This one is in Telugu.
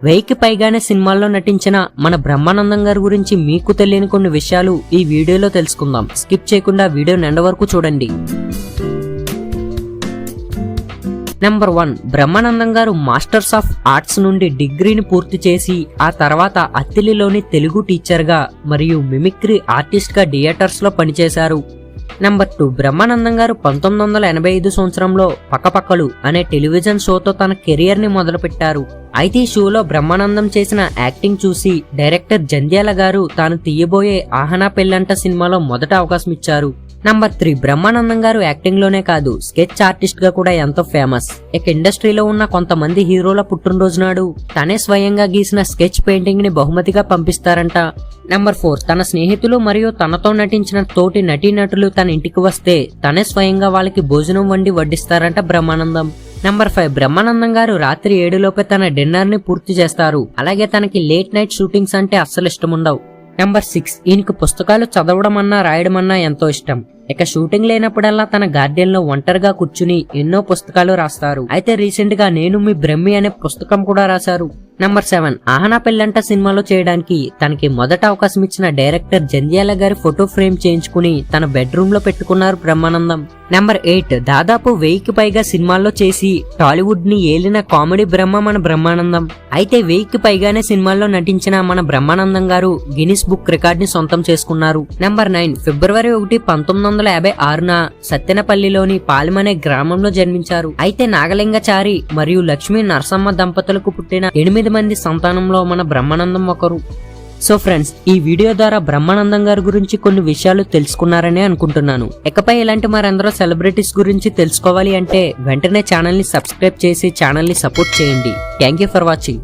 1000కి పైగానే సినిమాల్లో నటించిన మన బ్రహ్మానందం గారి గురించి మీకు తెలియని కొన్ని విషయాలు ఈ వీడియోలో తెలుసుకుందాం. స్కిప్ చేయకుండా వీడియో ఎండ్ వరకు చూడండి. నెంబర్ 1, బ్రహ్మానందం గారు మాస్టర్స్ ఆఫ్ ఆర్ట్స్ నుండి డిగ్రీని పూర్తి చేసి ఆ తర్వాత అత్తిలిలోని తెలుగు టీచర్గా మరియు మిమిక్రీ ఆర్టిస్ట్గా థియేటర్స్ లో పనిచేశారు. నెంబర్ 2, బ్రహ్మానందం గారు 1985 సంవత్సరంలో పక్కపక్కలు అనే టెలివిజన్ షోతో తన కెరియర్ ని మొదలుపెట్టారు. అయితే ఈ షోలో బ్రహ్మానందం చేసిన యాక్టింగ్ చూసి డైరెక్టర్ జంధ్యాల గారు తాను తీయబోయే ఆహనా పెళ్ళంట సినిమాలో మొదట అవకాశం ఇచ్చారు. నంబర్ 3, బ్రహ్మానందం గారు యాక్టింగ్ లోనే కాదు స్కెచ్ ఆర్టిస్ట్ గా కూడా ఎంతో ఫేమస్. ఇక ఇండస్ట్రీలో ఉన్న కొంతమంది హీరోల పుట్టినరోజు నాడు తనే స్వయంగా గీసిన స్కెచ్ పెయింటింగ్ ని బహుమతిగా పంపిస్తారంట. నెంబర్ 4, తన స్నేహితులు మరియు తనతో నటించిన తోటి నటీనటులు తన ఇంటికి వస్తే తనే స్వయంగా వాళ్ళకి భోజనం వండి వడ్డిస్తారంట బ్రహ్మానందం. నెంబర్ 5, బ్రహ్మానందం గారు రాత్రి 7 లోపే తన డిన్నర్ ని పూర్తి చేస్తారు. అలాగే తనకి లేట్ నైట్ షూటింగ్స్ అంటే అస్సలు ఇష్టముండవు. నెంబర్ 6, ఈయనకు పుస్తకాలు చదవడం అన్నా రాయడం అన్నా ఎంతో ఇష్టం. ఇక షూటింగ్ లేనప్పుడల్లా తన గార్డెన్ లో ఒంటరిగా కూర్చుని ఎన్నో పుస్తకాలు రాస్తారు. అయితే రీసెంట్ గా నేను మీ బ్రహ్మి అనే పుస్తకం కూడా రాశారు. నెంబర్ 7, ఆహనా పెళ్ళంట సినిమాలో చేయడానికి తనకి మొదట అవకాశం ఇచ్చిన డైరెక్టర్ జంధ్యాల గారి ఫోటో ఫ్రేమ్ చేయించుకుని తన బెడ్రూమ్ లో పెట్టుకున్నారు బ్రహ్మానందం. నెంబర్ 8, దాదాపు 1000కి పైగా సినిమాల్లో చేసి టాలీవుడ్ ని ఏలిన కామెడీ బ్రహ్మ మన బ్రహ్మానందం. అయితే 1000కి పైగానే సినిమాల్లో నటించిన మన బ్రహ్మానందం గారు గిన్నిస్ బుక్ రికార్డ్ ని సొంతం చేసుకున్నారు. నెంబర్ 9, ఫిబ్రవరి 1, 1956న సత్తెనపల్లిలోని పాలెమనే గ్రామంలో జన్మించారు. అయితే నాగలింగచారి మరియు లక్ష్మీ నరసమ్మ దంపతులకు పుట్టిన 8 మంది సంతానంలో మన బ్రహ్మానందం ఒకరు. సో ఫ్రెండ్స్, ఈ వీడియో ద్వారా బ్రహ్మానందం గారి గురించి కొన్ని విషయాలు తెలుసుకున్నారని అనుకుంటున్నాను. ఇకపై ఇలాంటి మరెందరో సెలబ్రిటీస్ గురించి తెలుసుకోవాలి అంటే వెంటనే ఛానల్ ని సబ్స్క్రైబ్ చేసి ఛానల్ ని సపోర్ట్ చేయండి. Thank you for watching.